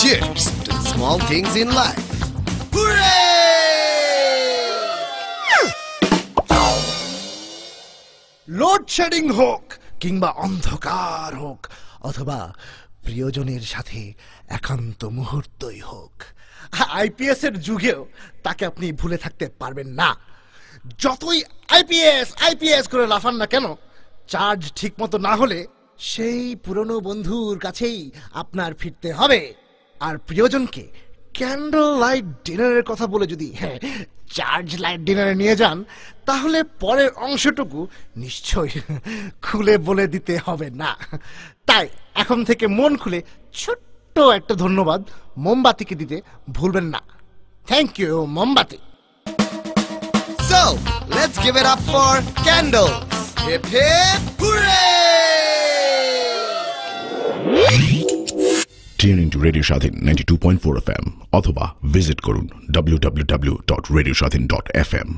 Cheers to the small things in life. Hooray! Load shedding হোক কিংবা অন্ধকার হোক অথবা প্রিয়জনের সাথে একান্ত মুহূর্তই হোক, আইপিএস এর যুগেও তাকে আপনি ভুলে থাকতে পারবেন না। যতই আইপিএস আইপিএস করে লাফান না কেন, চার্জ ঠিক মতো না হলে সেই পুরনো বন্ধুর কাছেই আপনার ফিরতে হবে। আর প্রিয়জনকে ক্যান্ডেল লাইট ডিনারের কথা বলে যদি চার্জ লাইট ডিনারে নিয়ে যান, তাহলে পরের অংশটুকু নিশ্চয়ই খুলে বলে দিতে হবে না। তাই এখন থেকে মন খুলে ছোট্ট একটা ধন্যবাদ মোমবাতিকে দিতে ভুলবেন না। থ্যাংক ইউ মোমবাতি। So, let's give it up for candles. Hip hip hooray! Tune into Radio Shadhin 92.4 FM অথবা visit করুন www.radioshatin.fm